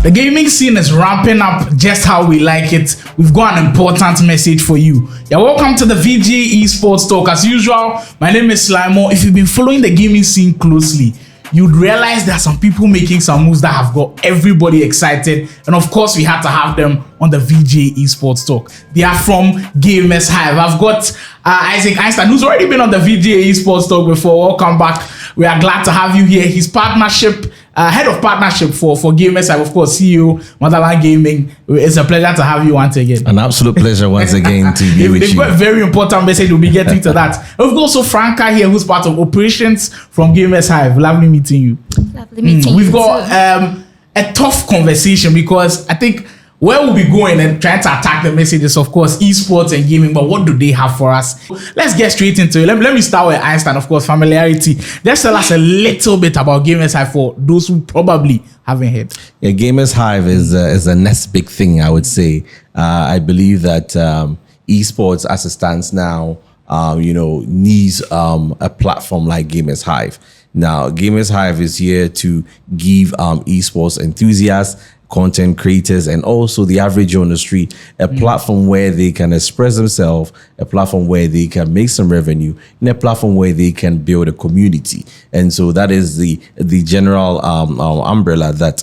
The gaming scene is ramping up just how we like it. We've got an important message for you. You're welcome to the VG Esports Talk. As usual, my name is Slimo. If you've been following the gaming scene closely, you'd realize there are some people making some moves that have got everybody excited. And of course, we had to have them on the VG Esports Talk. They are from GamerzHive. I've got Isaac Einstein, who's already been on the VG Esports Talk before. Welcome back. We are glad to have you here. His partnership, head of partnership for GamerzHive, of course, CEO, Motherland Gaming. It's a pleasure to have you once again. An absolute pleasure once again to be with They've you. got a very important message. We'll be getting to that. We've got also Franca here, who's part of operations from GamerzHive. Lovely meeting you. Lovely meeting you. We've got a tough conversation because I think where we'll be going and trying to attack the messages, of course, esports and gaming, but what do they have for us? Let's get straight into it. Let me start with Einstein, of course, familiarity. Just tell us a little bit about GamerzHive for those who probably haven't heard. Yeah, GamerzHive is the next big thing, I would say. I believe that esports, as it stands now, needs a platform like GamerzHive. Now, GamerzHive is here to give esports enthusiasts, content creators, and also the average on the street a platform where they can express themselves, a platform where they can make some revenue, and a platform where they can build a community. And so that is the general umbrella that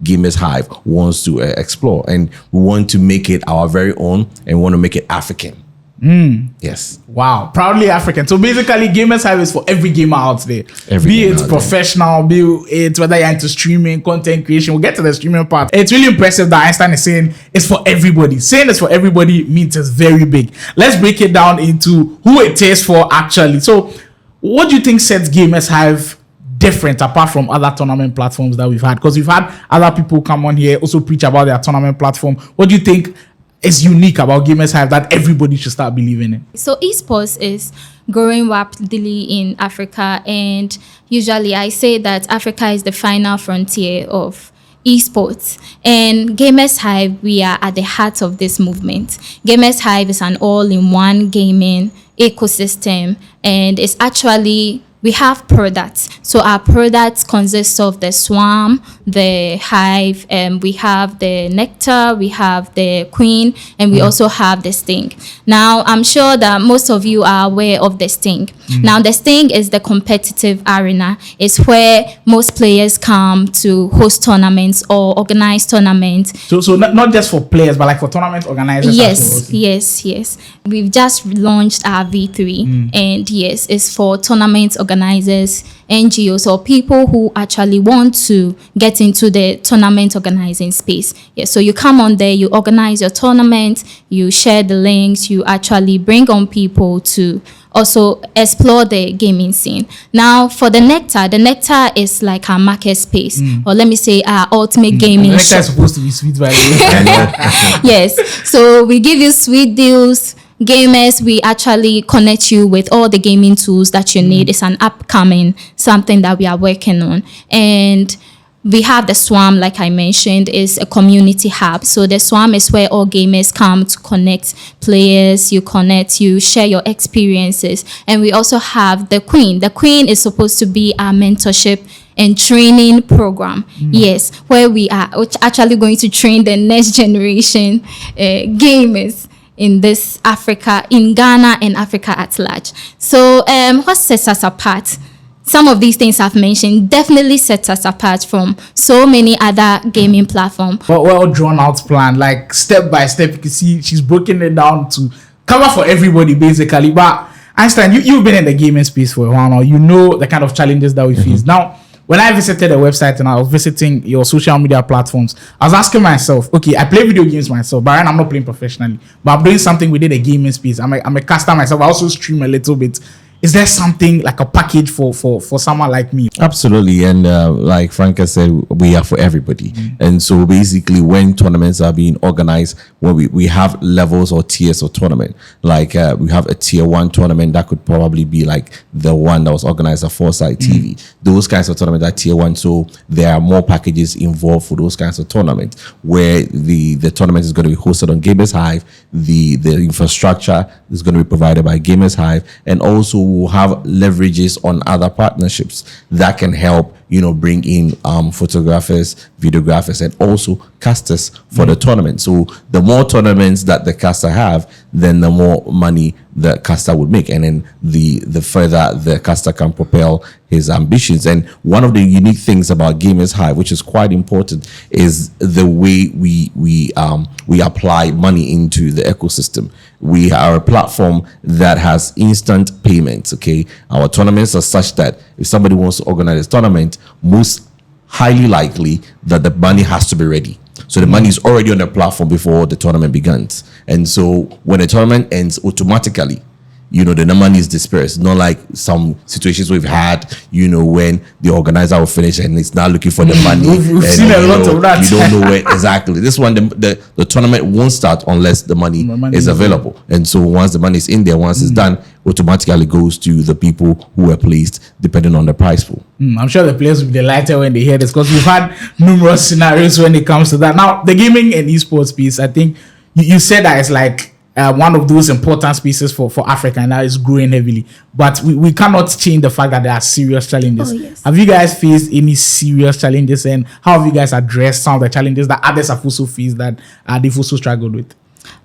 GamerzHive wants to explore, and we want to make it our very own, and we want to make it African. Yes. Wow. Proudly African. So basically, GamerzHive is for every gamer out there. Be it professional, be it whether you're into streaming, content creation. We'll get to the streaming part. It's really impressive that Einstein is saying it's for everybody. Saying it's for everybody means it's very big. Let's break it down into who it is for actually. So what do you think sets GamerzHive different apart from other tournament platforms that we've had? Because we've had other people come on here also preach about their tournament platform. What do you think is unique about GamerzHive that everybody should start believing in? So esports is growing rapidly in Africa, and usually I say that Africa is the final frontier of esports, and GamerzHive, we are at the heart of this movement. GamerzHive is an all-in-one gaming ecosystem, and it's actually, we have products. So our products consist of the Swarm, the Hive, and we have the Nectar, we have the Queen, and we also have the Sting. Now, I'm sure that most of you are aware of the Sting. Now, the Sting is the competitive arena. It's where most players come to host tournaments or organize tournaments. So not just for players, but like for tournament organizers. Yes. We've just launched our V3, and yes, it's for tournament organizers, NGOs, or people who actually want to get into the tournament organizing space. Yes, so you come on there, you organize your tournament, you share the links, you actually bring on people to also explore the gaming scene. Now, for the Nectar is like our market space, or let me say our ultimate gaming Nectar shop. is supposed to be sweet, by the way. Yes, so we give you sweet deals. Gamers, we actually connect you with all the gaming tools that you need. It's an upcoming something that we are working on. And we have the Swarm, like I mentioned, is a community hub. So the Swarm is where all gamers come to connect players. You connect, you share your experiences. And we also have the Queen. The Queen is supposed to be our mentorship and training program. Yes, where we are actually going to train the next generation gamers in this Africa, in Ghana and Africa at large. So what sets us apart? Some of these things I've mentioned definitely sets us apart from so many other gaming platforms. Well drawn out plan, like step by step. You can see she's broken it down to cover for everybody basically. But Einstein, you've been in the gaming space for a while now. You know the kind of challenges that we face. Now, when I visited the website and I was visiting your social media platforms, I was asking myself, okay, I play video games myself, but I'm not playing professionally, but I'm doing something within the gaming space. I'm a caster myself. I also stream a little bit. Is there something like a package for someone like me? Absolutely. And like Franca said, we are for everybody. And so basically when tournaments are being organized, when we have levels or tiers of tournament, like we have a tier 1 tournament that could probably be like the one that was organized at Foresight TV. Those kinds of tournaments are tier 1. So there are more packages involved for those kinds of tournaments where the tournament is going to be hosted on GamerzHive. The infrastructure is going to be provided by GamerzHive, and also we'll have leverages on other partnerships that can help, bring in photographers, videographers, and also casters for the tournament. So the more tournaments that the caster have, then the more money the caster would make, and then the further the caster can propel his ambitions. And one of the unique things about GamerzHive, which is quite important, is the way we apply money into the ecosystem. We are a platform that has instant payments. Okay, our tournaments are such that if somebody wants to organize a tournament, most highly likely that the money has to be ready. So the money is already on the platform before the tournament begins. And so when the tournament ends, automatically, the money is dispersed. Not like some situations we've had, when the organizer will finish and it's not looking for the money. We've seen a lot of that. You don't know where exactly. This one, the tournament won't start unless the money is available. And so once the money is in there, once it's done, automatically goes to the people who were placed depending on the prize pool. I'm sure the players will be delighted when they hear this, because we've had numerous scenarios when it comes to that. Now, the gaming and esports piece, I think you said that it's like one of those important spaces for Africa, and that is growing heavily. But we cannot change the fact that there are serious challenges. Oh, yes. Have you guys faced any serious challenges, and how have you guys addressed some of the challenges that others have also faced that they've also struggled with?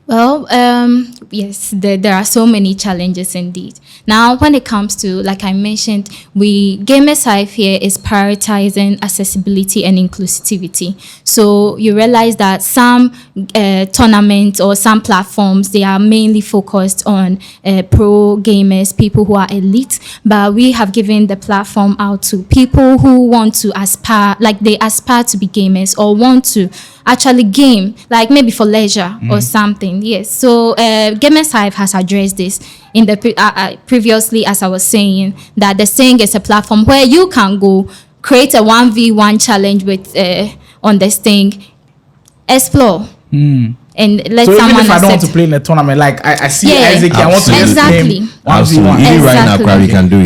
Well, yes, there are so many challenges indeed. Now, when it comes to, like I mentioned, GamerzHive here is prioritizing accessibility and inclusivity. So you realize that some tournaments or some platforms, they are mainly focused on pro gamers, people who are elite, but we have given the platform out to people who want to aspire, like they aspire to be gamers or want to actually game, like maybe for leisure or something. Yes. So GamerzHive has addressed this in the previously, as I was saying, that the Sing is a platform where you can go create a 1v1 challenge with on the Sting, explore. And let so someone even if I don't want accept. to play in a tournament, like I see Isaac, I want to just Exactly. game 1v1. Absolutely. Exactly. Right now, Kwari can do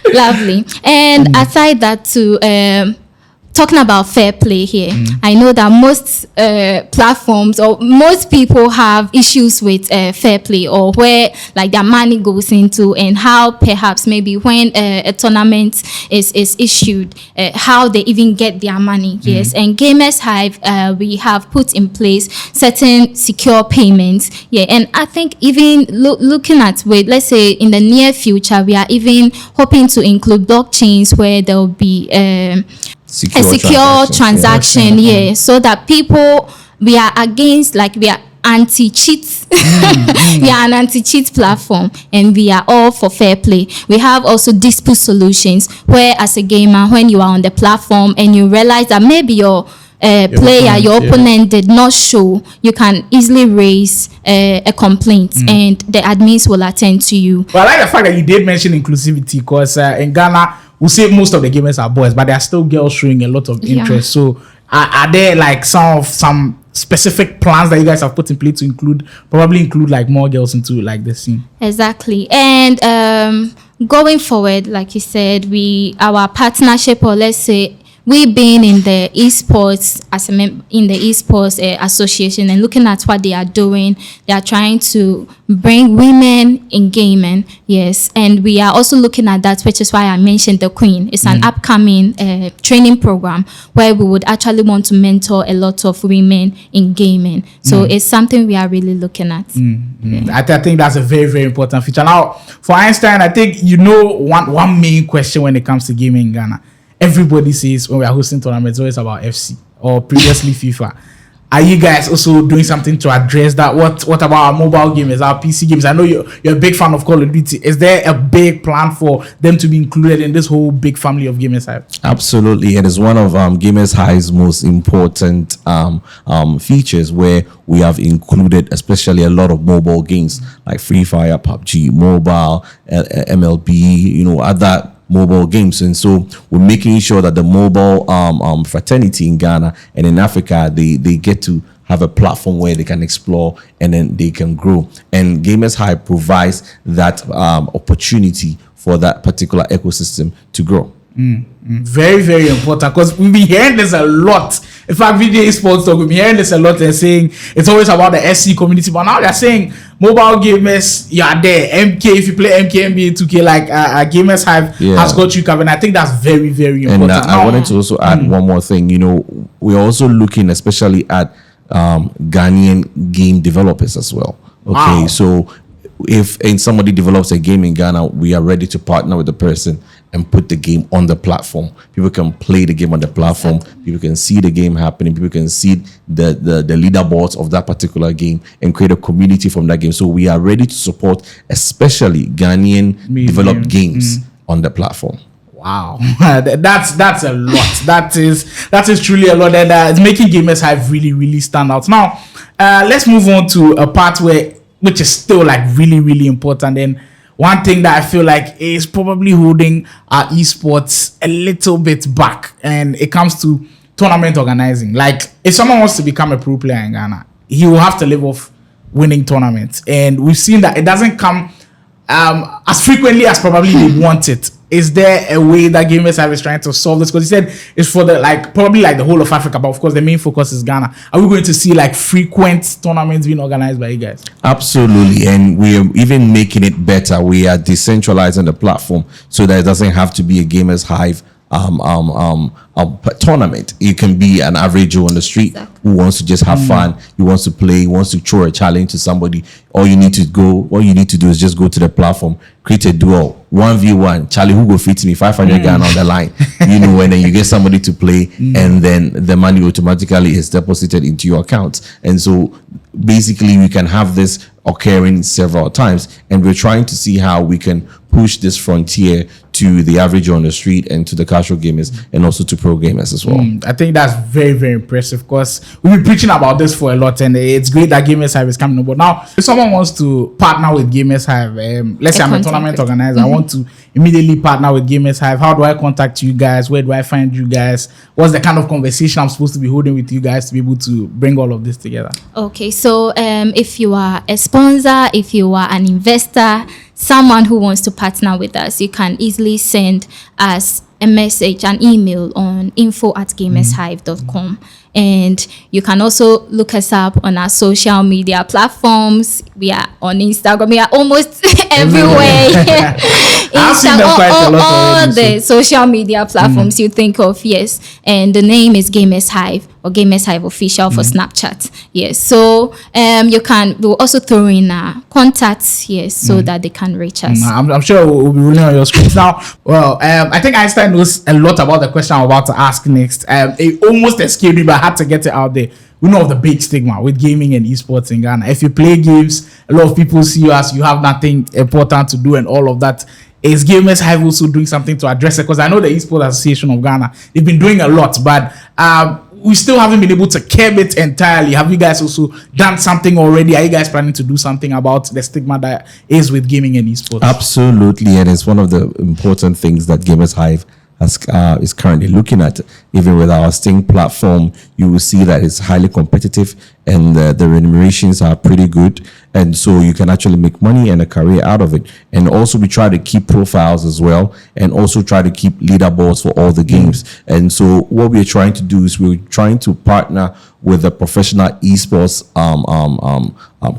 it. Lovely. And aside that too, talking about fair play here, I know that most platforms or most people have issues with fair play, or where like their money goes into, and how perhaps maybe when a tournament is issued, how they even get their money. Yes, and GamerzHive, we have put in place certain secure payments. Yeah, and I think even looking at let's say in the near future, we are even hoping to include blockchains where there will be a secure transaction, so that we are against, like we are anti-cheat. We are an anti-cheat platform, and we are all for fair play. We have also dispute solutions, where as a gamer, when you are on the platform and you realize that maybe your opponent did not show, you can easily raise a complaint, and the admins will attend to you. But I like the fact that you did mention inclusivity, because in Ghana, we say most of the gamers are boys, but there are still girls showing a lot of interest. So are there like some specific plans that you guys have put in place to probably include like more girls into like the scene? Exactly. And going forward, like you said, our partnership, or let's say we being in the esports in the esports association, and looking at what they are doing, they are trying to bring women in gaming. Yes, and we are also looking at that, which is why I mentioned the Queen. It's an upcoming training program where we would actually want to mentor a lot of women in gaming. So it's something we are really looking at. I think that's a very, very important feature. Now, for Einstein, I think one main question when it comes to gaming in Ghana. Everybody says when we are hosting tournaments, it's always about FC or previously FIFA. Are you guys also doing something to address that? What about our mobile games, our PC games? I know you're a big fan of Call of Duty. Is there a big plan for them to be included in this whole big family of GamerzHive? Absolutely. It is one of GamerzHive's most important features, where we have included especially a lot of mobile games like Free Fire, PUBG, Mobile, MLB, other mobile games. And so we're making sure that the mobile fraternity in Ghana and in Africa, they get to have a platform where they can explore and then they can grow. And GamerzHive provides that opportunity for that particular ecosystem to grow. Very, very important, because we've been hearing this a lot. In fact, VJ Esports Talk, we've been hearing this a lot. They're saying it's always about the SC community, but now they're saying mobile gamers, you are there. MK, if you play MK, NBA 2K, like GamerzHive has got you covered. I think that's very, very important. And I wanted to also add one more thing. You know, we're also looking especially at Ghanaian game developers as well. Okay, so if somebody develops a game in Ghana, we are ready to partner with the person and put the game on the platform. People can play the game on the platform. Exactly. People can see the game happening. People can see the leaderboards of that particular game and create a community from that game. So we are ready to support especially Ghanaian developed games on the platform. Wow, that's a lot. That is truly a lot, and it's making GamerzHive really, really stand out. Now, let's move on to a part which is still like really, really important. And one thing that I feel like is probably holding our esports a little bit back, and it comes to tournament organizing. Like, if someone wants to become a pro player in Ghana, he will have to live off winning tournaments, and we've seen that it doesn't come as frequently as probably they want it. Is there a way that GamerzHive is trying to solve this? Because he said it's for the probably the whole of Africa, but of course the main focus is Ghana. Are we going to see frequent tournaments being organized by you guys? Absolutely, and we are even making it better. We are decentralizing the platform so that it doesn't have to be a GamerzHive tournament. It can be an average Joe on the street who wants to just have fun. He wants to play. He wants to throw a challenge to somebody. All you need to do is just go to the platform, create a duel, 1v1. Charlie, who go fit me 500 Ghana on the line, and then you get somebody to play, and then the money automatically is deposited into your account. And so basically we can have this occurring several times, and we're trying to see how we can push this frontier to the average on the street and to the casual gamers and also to pro gamers as well. I think that's very, very impressive, because we've been preaching about this for a lot, and it's great that GamerzHive is coming on board. Now, if someone wants to partner with GamerzHive, let's say I'm a tournament organizer, I want to immediately partner with GamerzHive. How do I contact you guys? Where do I find you guys? What's the kind of conversation I'm supposed to be holding with you guys to be able to bring all of this together? Okay, so if you are a sponsor, if you are an investor, someone who wants to partner with us, you can easily send us a message, an email on info@gamerzhive.com. And you can also look us up on our social media platforms. We are on Instagram. We are almost everywhere. All the social media platforms you think of, yes. And the name is GamerzHive, or GamerzHive Official for Snapchat. Yes. So we'll also throw in contacts, yes, so that they can reach us. I'm sure we'll be running on your screens now. Well, I think Einstein knows a lot about the question I'm about to ask next. It almost escaped me, but I had to get it out there. We know of the big stigma with gaming and esports in Ghana. If you play games, a lot of people see you as you have nothing important to do and all of that. Is GamerzHive also doing something to address it? Because I know the Esports Association of Ghana, they've been doing a lot, but we still haven't been able to curb it entirely. Have you guys also done something already? Are you guys planning to do something about the stigma that is with gaming and esports? Absolutely, and it's one of the important things that GamerzHive is currently looking at. Even with our Sting platform, you will see that it's highly competitive, and the remunerations are pretty good, and so you can actually make money and a career out of it. And also we try to keep profiles as well, and also try to keep leaderboards for all the games. And so what we're trying to do is we're trying to partner with the professional esports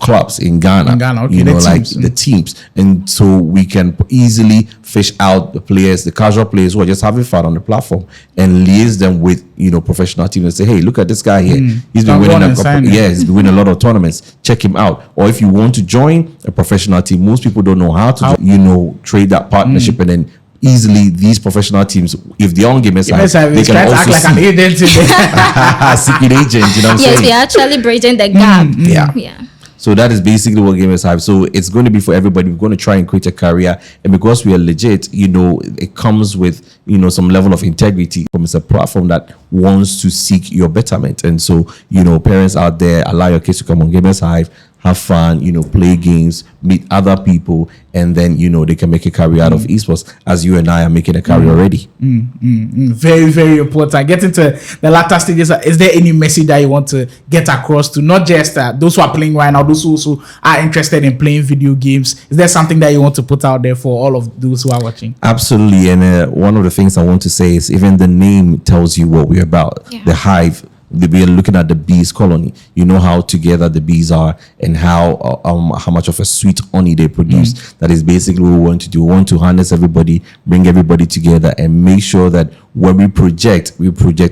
clubs in Ghana. Okay, the teams. And so we can easily fish out the players, the casual players who are just having fun on the platform, and liaise them with professional teams and say, hey, look at this guy here. He's been winning he's been winning a lot of tournaments. Check him out. Or if you want to join a professional team, most people don't know how to trade that partnership, and then easily these professional teams, if they're on GamerzHive, they can also act like an agent. secret agent, you know what I'm saying? Yes, we're actually bridging the gap. Yeah. So that is basically what GamerzHive. So it's going to be for everybody. We're going to try and create a career, and because we are legit, it comes with some level of integrity. It's a platform that wants to seek your betterment, and so parents out there, allow your kids to come on GamerzHive, have fun, play games, meet other people, and then they can make a career out of esports, as you and I are making a career already. Very, very important. Getting to the latter stages, is there any message that you want to get across to not just those who are playing right now, those who also are interested in playing video games? Is there something that you want to put out there for all of those who are watching? Absolutely. And one of the things I want to say is even the name tells you what we're about. Yeah. The hive. We are looking at the bees colony. You know how together the bees are, and how much of a sweet honey they produce. That is basically what we want to do. We want to harness everybody, bring everybody together, and make sure that when we project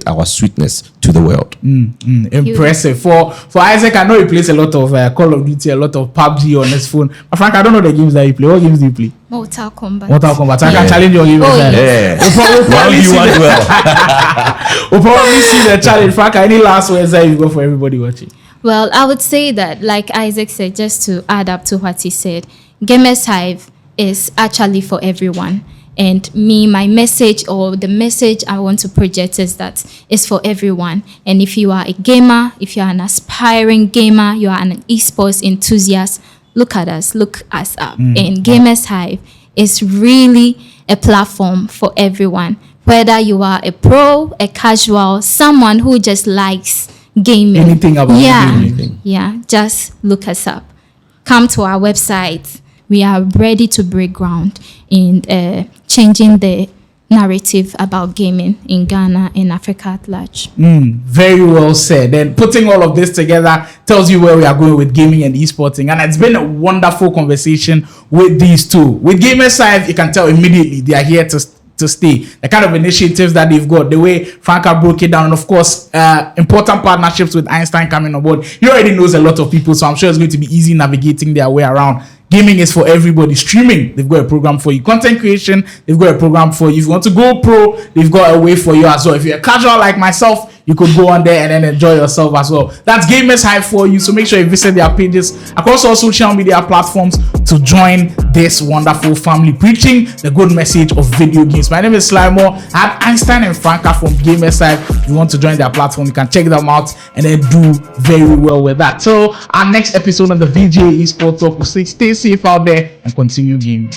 our sweetness to the world. Impressive. For Isaac, I know he plays a lot of Call of Duty, a lot of PUBG on his phone. But Frank, I don't know the games that you play. What games do you play? Mortal Kombat. I can challenge your game. We'll probably see the challenge. Frank, any last words that you go for everybody watching? Well, I would say that, like Isaac said, just to add up to what he said, GamerzHive is actually for everyone. And my message, or the message I want to project, is that it's for everyone. And if you are a gamer, if you are an aspiring gamer, you are an esports enthusiast, look at us, look us up. And GamerzHive is really a platform for everyone. Whether you are a pro, a casual, someone who just likes gaming. Anything about gaming. Yeah, just look us up. Come to our website. We are ready to break ground in changing the narrative about gaming in Ghana and Africa at large. Very well said. And putting all of this together tells you where we are going with gaming and esporting. And it's been a wonderful conversation with these two. With GamerzHive, you can tell immediately they are here to stay. The kind of initiatives that they've got, the way Franca broke it down, and of course, important partnerships with Einstein coming on board. He already knows a lot of people, so I'm sure it's going to be easy navigating their way around. Gaming is for everybody. Streaming, they've got a program for you. Content creation, they've got a program for you. If you want to go pro, they've got a way for you as well. If you're a casual like myself, you could go on there and then enjoy yourself as well. That's GamerzHive for you. So make sure you visit their pages across all social media platforms to join this wonderful family preaching the good message of video games. My name is Slimo. I have Einstein and Franca from GamerzHive. If you want to join their platform, you can check them out and then do very well with that. So our next episode on the VJ Esports Talk will say stay safe out there and continue gaming.